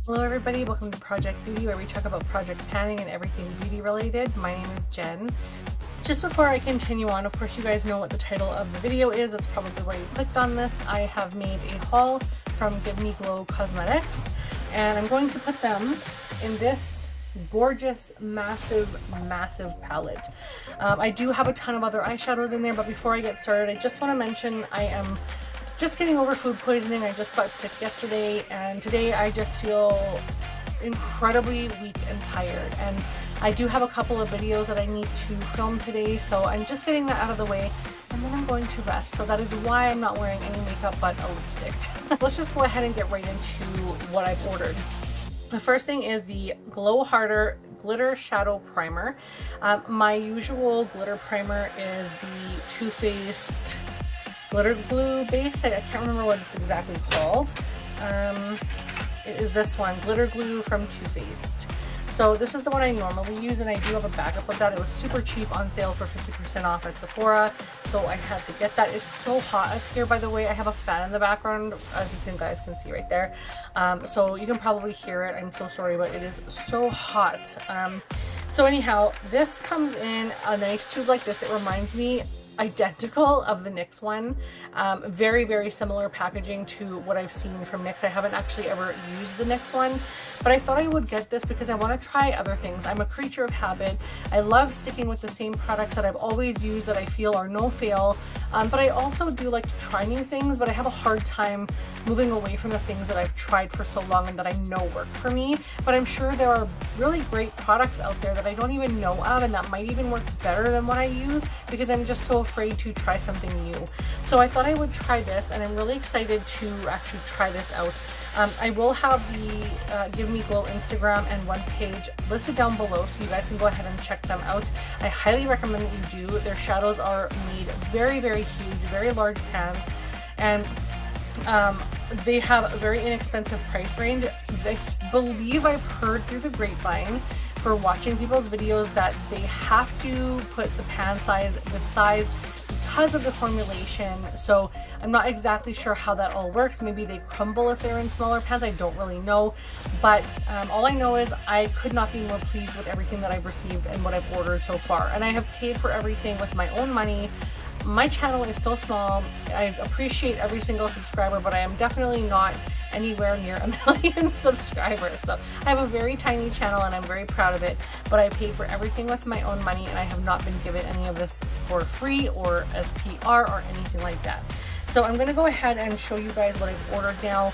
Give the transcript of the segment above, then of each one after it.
Hello everybody, welcome to Project Beauty, where we talk about project panning and everything beauty related. My name is Jen. Just before I continue on, of course you guys know what the title of the video is. That's probably why you clicked on this. I have made a haul from Give Me Glow Cosmetics, and I'm going to put them in this gorgeous, massive palette. I do have a ton of other eyeshadows in there, but before I get started, I just want to mention I am just getting over food poisoning. I just got sick yesterday, and today I just feel incredibly weak and tired, and I do have a couple of videos that I need to film today, so I'm just getting that out of the way and then I'm going to rest. So that is why I'm not wearing any makeup but a lipstick. Let's just go ahead and get right into what I've ordered. The first thing is the Glow Harder Glitter Shadow Primer. My usual glitter primer is the Too Faced glitter glue base. I can't remember what it's exactly called. It is this one, glitter glue from Too Faced. So this is the one I normally use, and I do have a backup of that. It was super cheap on sale for 50% off at Sephora, so I had to get that. It's so hot up here, by the way. I have a fan in the background, as you guys can see right there. So you can probably hear it. I'm so sorry, but it is so hot. So anyhow, this comes in a nice tube like this. It reminds me identical of the NYX one. Very similar packaging to what I've seen from NYX. I haven't actually ever used the NYX one, but I thought I would get this because I want to try other things. I'm a creature of habit. I love sticking with the same products that I've always used that I feel are no fail, but I also do like to try new things, but I have a hard time moving away from the things that I've tried for so long and that I know work for me. But I'm sure there are really great products out there that I don't even know of and that might even work better than what I use, because I'm just so afraid to try something new. So I thought I would try this, and I'm really excited to actually try this out. I will have the Give Me Glow Instagram and one page listed down below, so you guys can go ahead and check them out. I highly recommend that you do. Their shadows are made very huge, very large pans, and they have a very inexpensive price range. I believe I've heard through the grapevine for watching people's videos that they have to put the pan size this size because of the formulation. So I'm not exactly sure how that all works. Maybe they crumble if they're in smaller pans. I don't really know, but all I know is I could not be more pleased with everything that I've received and what I've ordered so far, and I have paid for everything with my own money. My channel is so small. I appreciate every single subscriber, but I am definitely not anywhere near 1 million subscribers. So I have a very tiny channel and I'm very proud of it, but I paid for everything with my own money, and I have not been given any of this for free or as PR or anything like that. So I'm going to go ahead and show you guys what I've ordered now.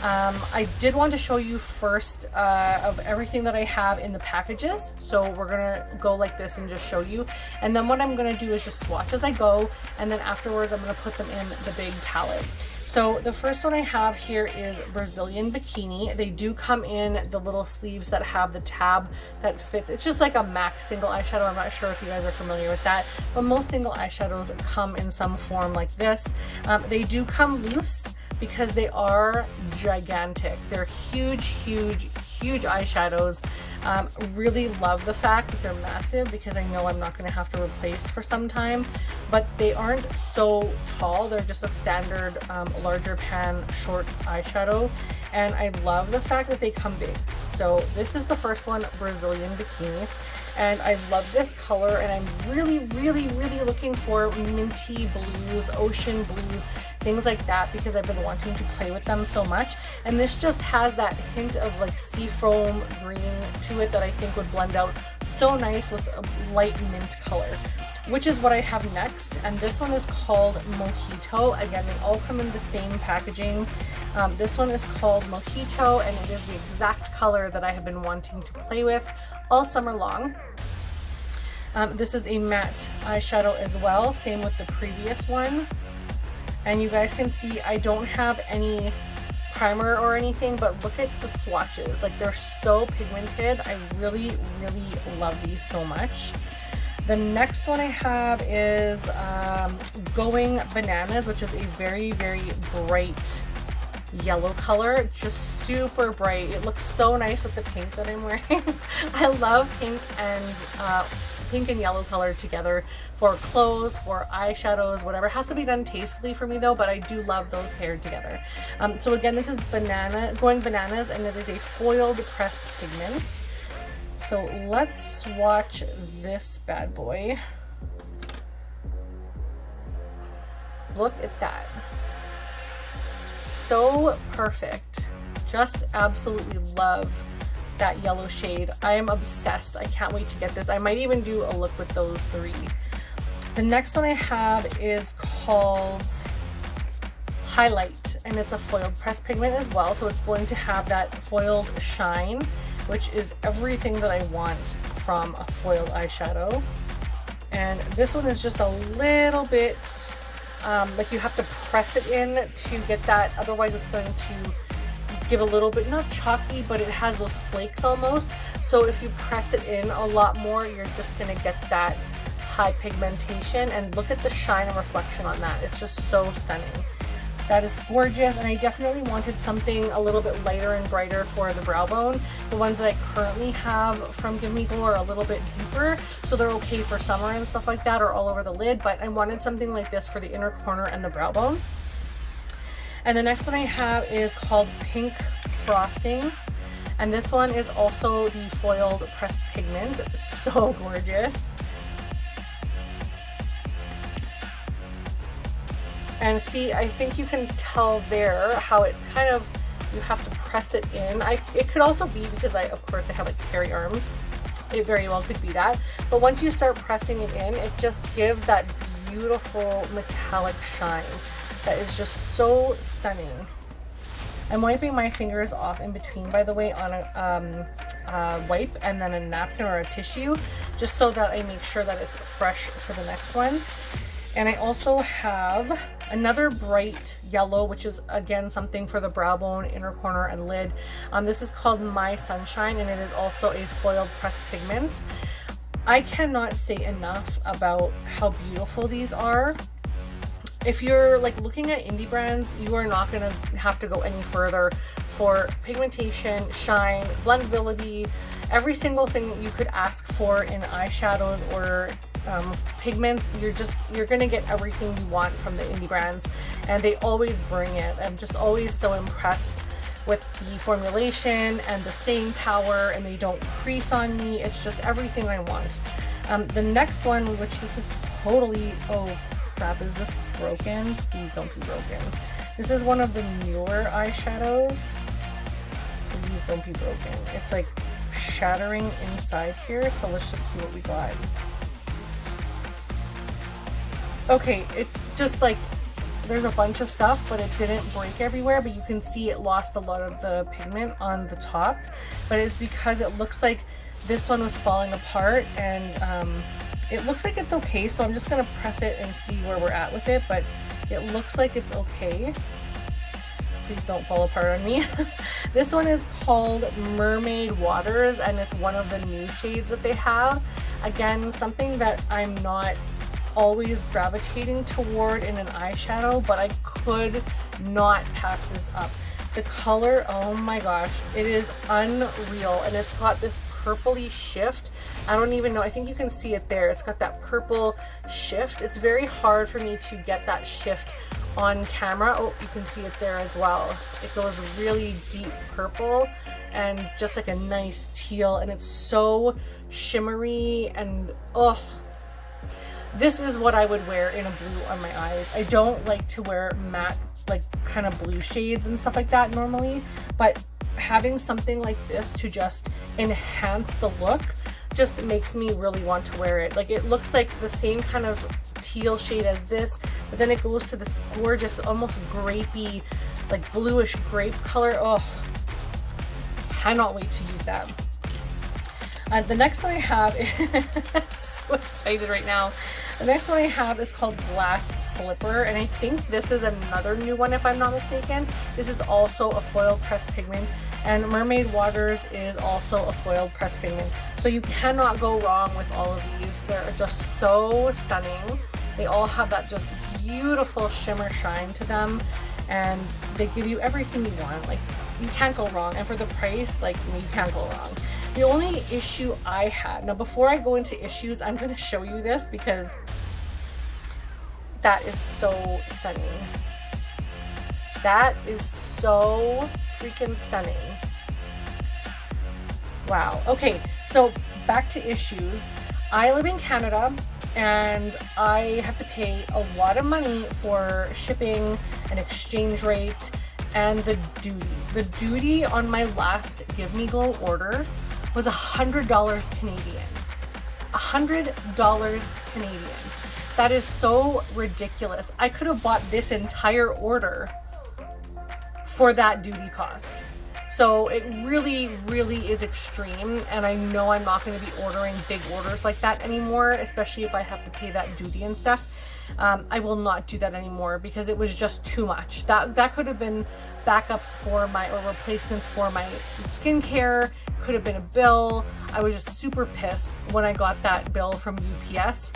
I did want to show you first of everything that I have in the packages. So we're gonna go like this and just show you, and then what I'm gonna do is just swatch as I go, and then afterwards I'm gonna put them in the big palette. So the first one I have here is Brazilian Bikini. They do come in the little sleeves that have the tab that fits. It's just like a MAC single eyeshadow. I'm not sure if you guys are familiar with that, but most single eyeshadows come in some form like this. They do come loose because they are gigantic. They're huge eyeshadows. Really love the fact that they're massive, because I know I'm not going to have to replace for some time, but they aren't so tall. They're just a standard larger pan short eyeshadow, and I love the fact that they come big. So this is the first one, Brazilian Bikini, and I love this color, and I'm really looking for minty blues, ocean blues, things like that, because I've been wanting to play with them so much. And this just has that hint of like seafoam green to it that I think would blend out so nice with a light mint color, which is what I have next. And this one is called Mojito. Again, they all come in the same packaging. This one is called Mojito, and it is the exact color that I have been wanting to play with all summer long. This is a matte eyeshadow as well, same with the previous one. And you guys can see I don't have any primer or anything, but look at the swatches. Like, they're so pigmented. I really love these so much. The next one I have is Going Bananas, which is a very bright yellow color, just super bright. It looks so nice with the pink that I'm wearing. I love pink and pink and yellow color together for clothes, for eyeshadows, whatever. It has to be done tastefully for me though, but I do love those paired together. So again, this is Going Bananas, and it is a foiled pressed pigment. So let's swatch this bad boy. Look at that. So perfect. Just absolutely love that yellow shade. I am obsessed. I can't wait to get this. I might even do a look with those three. The next one I have is called Highlight, and it's a foiled pressed pigment as well. So it's going to have that foiled shine, which is everything that I want from a foiled eyeshadow. And this one is just a little bit like you have to press it in to get that, otherwise it's going to give a little bit, not chalky, but it has those flakes almost. So if you press it in a lot more, you're just going to get that high pigmentation. And look at the shine and reflection on that. It's just so stunning. That is gorgeous, and I definitely wanted something a little bit lighter and brighter for the brow bone. The ones that I currently have from Give Me Glow are a little bit deeper, so they're okay for summer and stuff like that, or all over the lid, but I wanted something like this for the inner corner and the brow bone. And the next one I have is called Pink Frosting, and this one is also the foiled pressed pigment. So gorgeous. And see, I think you can tell there how it kind of, you have to press it in. It could also be because of course I have like hairy arms. It very well could be that. But once you start pressing it in, it just gives that beautiful metallic shine that is just so stunning. I'm wiping my fingers off in between, by the way, on a wipe and then a napkin or a tissue, just so that I make sure that it's fresh for the next one. And I also have another bright yellow, which is again something for the brow bone, inner corner, and lid. This is called My Sunshine, and it is also a foiled pressed pigment. I cannot say enough about how beautiful these are. If you're like looking at indie brands, you are not gonna have to go any further for pigmentation, shine, blendability, every single thing that you could ask for in eyeshadows or pigments. You're gonna get everything you want from the indie brands, and they always bring it. I'm just always so impressed with the formulation and the staying power, and they don't crease on me. It's just everything I want. The next one, which this is totally, oh crap, is this broken? Please don't be broken. This is one of the newer eyeshadows. Please don't be broken. It's like shattering inside here, so let's just see what we got. Okay, it's just like there's a bunch of stuff, but it didn't break everywhere, but you can see it lost a lot of the pigment on the top, but it's because it looks like this one was falling apart, and it looks like it's okay, so I'm just gonna press it and see where we're at with it, but it looks like it's okay. Please don't fall apart on me. This one is called Mermaid Waters, and it's one of the new shades that they have. Again, something that I'm not always gravitating toward in an eyeshadow, but I could not pass this up. The color, oh my gosh, it is unreal, and it's got this purpley shift. I don't even know, I think you can see it there. It's got that purple shift. It's very hard for me to get that shift on camera. Oh, you can see it there as well. It goes really deep purple and just like a nice teal, and it's so shimmery, and oh, this is what I would wear in a blue on my eyes. I don't like to wear matte, like kind of blue shades and stuff like that normally, but having something like this to just enhance the look just makes me really want to wear it. Like, it looks like the same kind of teal shade as this, but then it goes to this gorgeous, almost grapey, like bluish grape color. Oh, cannot wait to use that. The next one I have is so excited right now. The next one I have is called Glass Slipper, and I think this is another new one if I'm not mistaken. This is also a foiled pressed pigment, and Mermaid Waters is also a foiled pressed pigment. So you cannot go wrong with all of these. They're just so stunning. They all have that just beautiful shimmer shine to them. and they give you everything you want. Like, you can't go wrong, and for the price, like, you can't go wrong. The only issue I had, now before I go into issues, I'm going to show you this because that is so stunning. That is so freaking stunning. Wow. Okay, so back to issues. I live in Canada and I have to pay a lot of money for shipping and exchange rate and the duty. The duty on my last Give Me Glow order was $100 Canadian. $100 Canadian. That is so ridiculous. I could have bought this entire order for that duty cost. So it really, really is extreme, and I know I'm not going to be ordering big orders like that anymore, especially if I have to pay that duty and stuff. I will not do that anymore because it was just too much. That could have been backups for my, or replacements for my skincare, could have been a bill. I was just super pissed when I got that bill from UPS.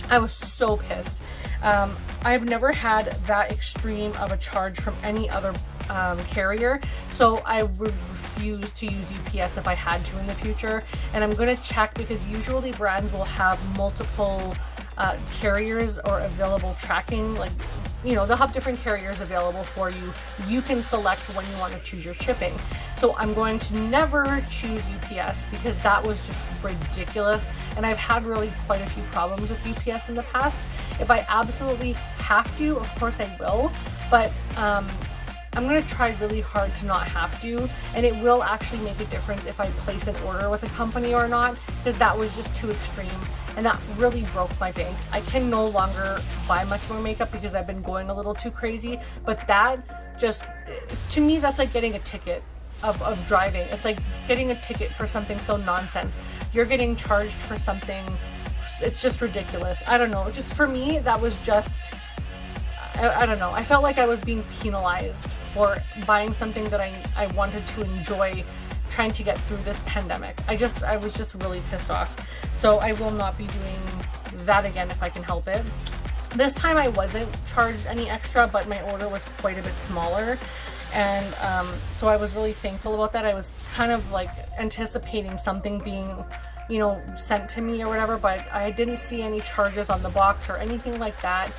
I was so pissed. I've never had that extreme of a charge from any other carrier, so I would refuse to use UPS if I had to in the future. And I'm going to check because usually brands will have multiple carriers or available tracking, like, you know, they'll have different carriers available for you. You can select when you want to choose your shipping. So I'm going to never choose UPS because that was just ridiculous. And I've had really quite a few problems with UPS in the past. If I absolutely have to, of course I will, but I'm going to try really hard to not have to, and it will actually make a difference if I place an order with a company or not, because that was just too extreme and that really broke my bank. I can no longer buy much more makeup because I've been going a little too crazy, but that just, to me, that's like getting a ticket of driving. It's like getting a ticket for something so nonsense. You're getting charged for something, it's just ridiculous. I don't know, just for me, that was just, I don't know. I felt like I was being penalized for buying something that I wanted to enjoy trying to get through this pandemic. I was just really pissed off. So I will not be doing that again if I can help it. This time I wasn't charged any extra, but my order was quite a bit smaller. And so I was really thankful about that. I was kind of like anticipating something being, you know, sent to me or whatever, but I didn't see any charges on the box or anything like that.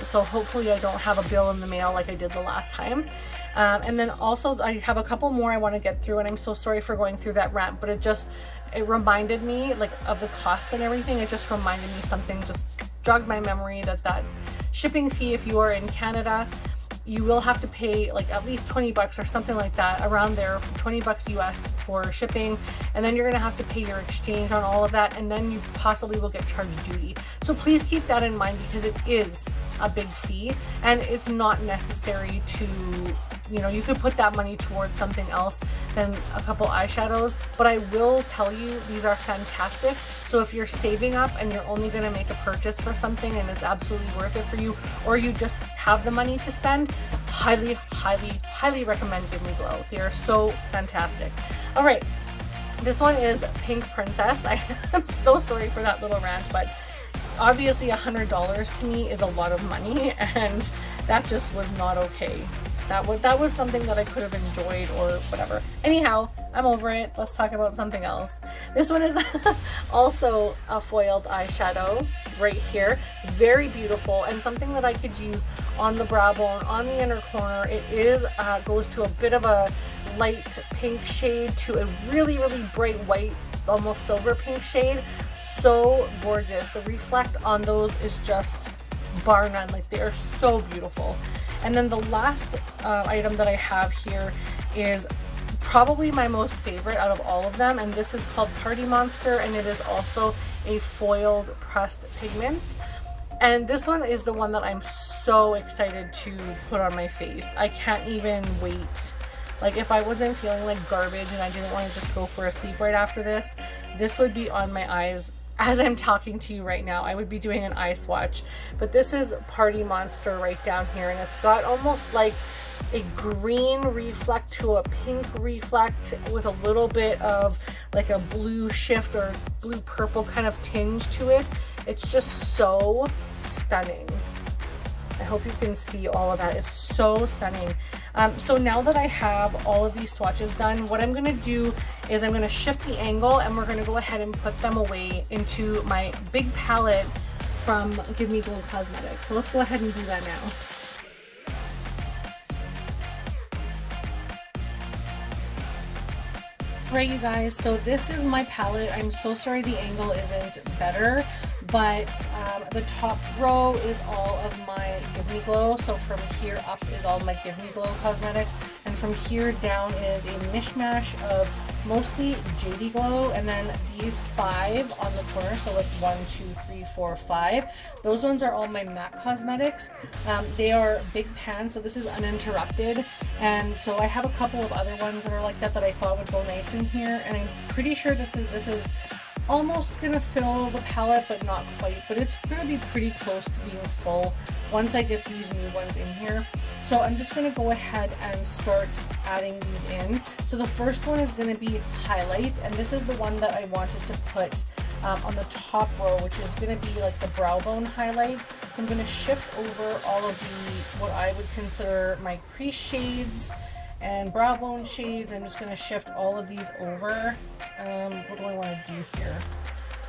So hopefully I don't have a bill in the mail like I did the last time. And then also I have a couple more I want to get through, and I'm so sorry for going through that rant, but it reminded me like of the cost and everything. It just reminded me something, just jogged my memory that shipping fee, if you are in Canada, you will have to pay like at least 20 bucks or something like that, around there, 20 bucks US for shipping. And then you're gonna have to pay your exchange on all of that, and then you possibly will get charged duty. So please keep that in mind because it is a big fee and it's not necessary to, you know, you could put that money towards something else than a couple eyeshadows. But I will tell you, these are fantastic. So if you're saving up and you're only gonna make a purchase for something and it's absolutely worth it for you, or you just have the money to spend, highly, highly, highly recommend Give Me Glow. They are so fantastic. All right, this one is Pink Princess. I'm so sorry for that little rant, but obviously $100 to me is a lot of money, and that just was not okay. That was something that I could have enjoyed or whatever. Anyhow, I'm over it. Let's talk about something else. This one is also a foiled eyeshadow right here. Very beautiful, and something that I could use on the brow bone, on the inner corner. It is goes to a bit of a light pink shade to a really, really bright white, almost silver pink shade. So gorgeous. The reflect on those is just bar none. Like, they are so beautiful. And then the last item that I have here is probably my most favorite out of all of them, and this is called Party Monster, and it is also a foiled pressed pigment. And this one is the one that I'm so excited to put on my face. I can't even wait. Like, if I wasn't feeling like garbage and I didn't want to just go for a sleep right after this would be on my eyes. As I'm talking to you right now, I would be doing an eye swatch. But this is Party Monster right down here, and it's got almost like a green reflect to a pink reflect with a little bit of like a blue shift or blue purple kind of tinge to it. It's just so stunning. I hope you can see all of that. It's so stunning. So now that I have all of these swatches done, what I'm going to do is I'm going to shift the angle and we're going to go ahead and put them away into my big palette from Give Me Glow Cosmetics. So let's go ahead and do that now. Right, you guys, so this is my palette. I'm so sorry the angle isn't better, but the top row is all of my Give Me Glow. So from here up is all my Give Me Glow cosmetics, and from here down is a mishmash of mostly JD Glow, and then these 5 on the corner, so like 1, 2, 3, 4, 5, those ones are all my MAC cosmetics. They are big pans, so this is uninterrupted, and so I have a couple of other ones that are like that I thought would go nice in here, and I'm pretty sure that this is almost gonna fill the palette, but not quite, but it's gonna be pretty close to being full once I get these new ones in here. So I'm just gonna go ahead and start adding these in. So the first one is gonna be highlight, and this is the one that I wanted to put on the top row, which is gonna be like the brow bone highlight. So I'm gonna shift over all of the, what I would consider my crease shades and brow bone shades. I'm just going to shift all of these over. What do I want to do here?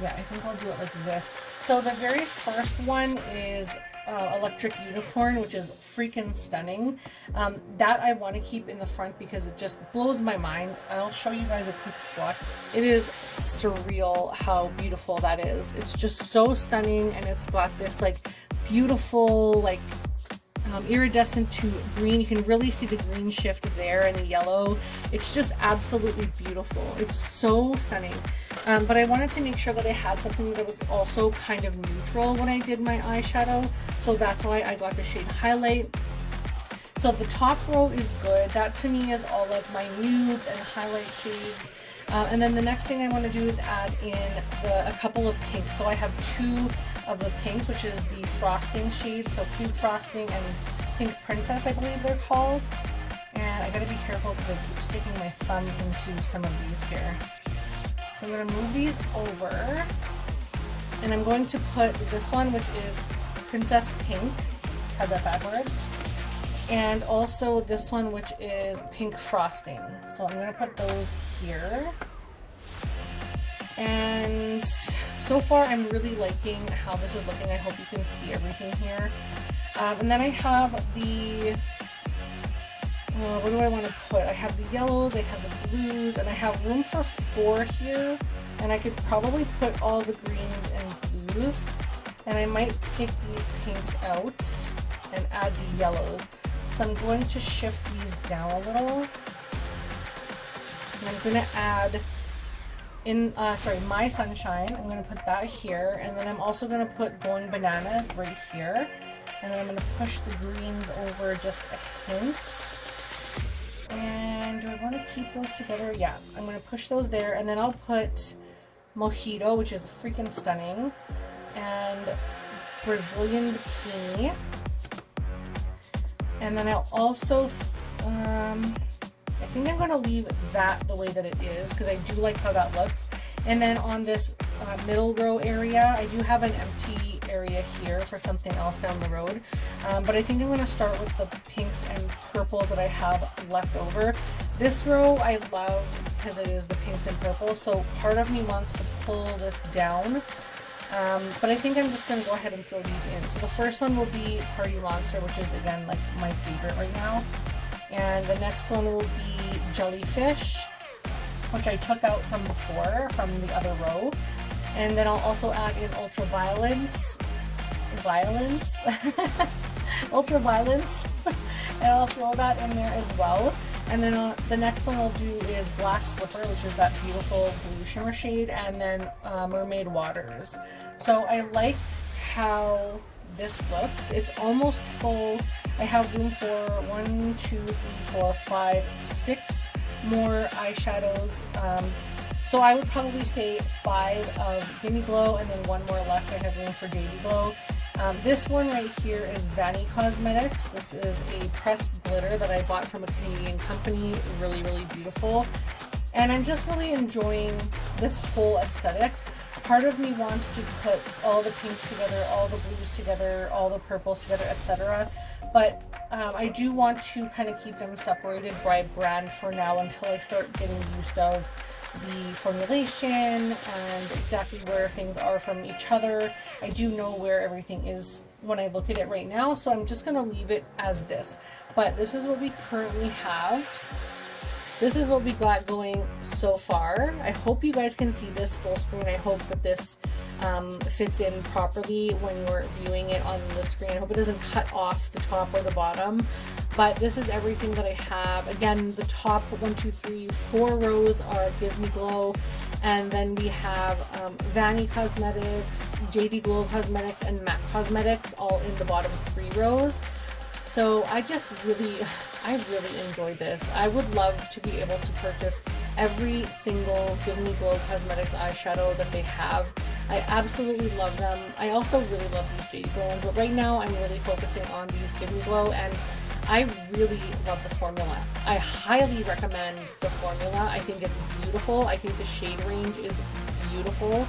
Yeah, I think I'll do it like this. So the very first one is Electric Unicorn, which is freaking stunning. That I want to keep in the front because it just blows my mind. I'll show you guys a quick swatch. It is surreal how beautiful that is. It's just so stunning, and it's got this like beautiful like iridescent to green. You can really see the green shift there and the yellow. It's just absolutely beautiful. It's so stunning. But I wanted to make sure that I had something that was also kind of neutral when I did my eyeshadow. So that's why I got the shade Highlight. So the top row is good. That to me is all of my nudes and highlight shades. And then the next thing I want to do is add in a couple of pinks. So I have 2 of the pinks, which is the frosting shades. So Pink Frosting and Pink Princess, I believe they're called. And I gotta be careful because I keep sticking my thumb into some of these here. So I'm gonna move these over. And I'm going to put this one, which is Princess Pink. Have that backwards. And also this one, which is Pink Frosting. So I'm going to put those here. And so far I'm really liking how this is looking. I hope you can see everything here. And then I have the, what do I want to put? I have the yellows, I have the blues, and I have room for 4 here. And I could probably put all the greens and blues. And I might take these pinks out and add the yellows. So I'm going to shift these down a little. And I'm going to add in, My Sunshine. I'm going to put that here. And then I'm also going to put Going Bananas right here. And then I'm going to push the greens over just a hint. And do I want to keep those together? Yeah, I'm going to push those there. And then I'll put Mojito, which is freaking stunning. And Brazilian Bikini. And then I'll also, I think I'm going to leave that the way that it is because I do like how that looks. And then on this middle row area, I do have an empty area here for something else down the road. But I think I'm going to start with the pinks and purples that I have left over. This row I love because it is the pinks and purples. So part of me wants to pull this down. But I think I'm just going to go ahead and throw these in. So the first one will be Party Monster, which is again like my favorite right now. And the next one will be Jellyfish, which I took out from before, from the other row. And then I'll also add in Ultraviolence, and I'll throw that in there as well. And then the next one I'll do is Glass Slipper, which is that beautiful blue shimmer shade, and then Mermaid Waters. So I like how this looks. It's almost full. I have room for 1, 2, 3, 4, 5, 6 more eyeshadows. So I would probably say 5 of Gimme Glow and then 1 more left. I have room for JD Glow. This one right here is Vanny Cosmetics. This is a pressed glitter that I bought from a Canadian company. Really, really beautiful. And I'm just really enjoying this whole aesthetic. part of me wants to put all the pinks together, all the blues together, all the purples together, etc. But I do want to kind of keep them separated by brand for now until I start getting used of the formulation and exactly where things are from each other. I do know where everything is when I look at it right now, so I'm just going to leave it as this. But this is what we currently have. This is what we got going so far. I hope you guys can see this full screen. I hope that this fits in properly when you're viewing it on the screen. I hope it doesn't cut off the top or the bottom. But this is everything that I have. Again, the top 4 rows are Give Me Glow. And then we have Vanny Cosmetics, JD Glow Cosmetics, and MAC Cosmetics all in the bottom 3 rows. So I really enjoyed this. I would love to be able to purchase every single Give Me Glow Cosmetics eyeshadow that they have. I absolutely love them. I also really love these JD Glow ones, but right now I'm really focusing on these Give Me Glow, and I really love the formula. I highly recommend the formula. I think it's beautiful. I think the shade range is beautiful.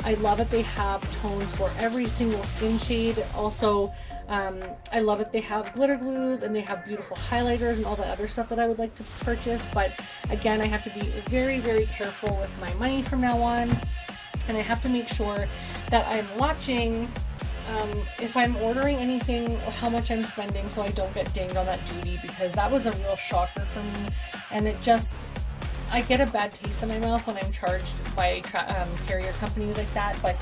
I love that they have tones for every single skin shade. Also, I love that they have glitter glues and they have beautiful highlighters and all the other stuff that I would like to purchase. But again, I have to be very, very careful with my money from now on. And I have to make sure that I'm watching if I'm ordering anything, how much I'm spending, so I don't get dinged on that duty, because that was a real shocker for me. And it just, I get a bad taste in my mouth when I'm charged by carrier companies like that. But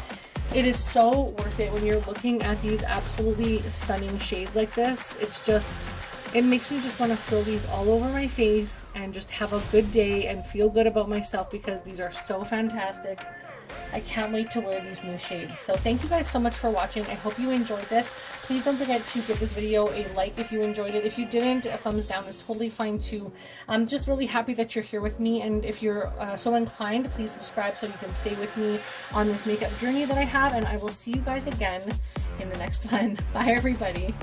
it is so worth it when you're looking at these absolutely stunning shades like this. It's just, it makes me just want to throw these all over my face and just have a good day and feel good about myself, because these are so fantastic. I can't wait to wear these new shades. So thank you guys so much for watching. I hope you enjoyed this. Please don't forget to give this video a like if you enjoyed it. If you didn't, a thumbs down is totally fine too. I'm just really happy that you're here with me, and if you're so inclined, please subscribe so you can stay with me on this makeup journey that I have, and I will see you guys again in the next one. Bye everybody.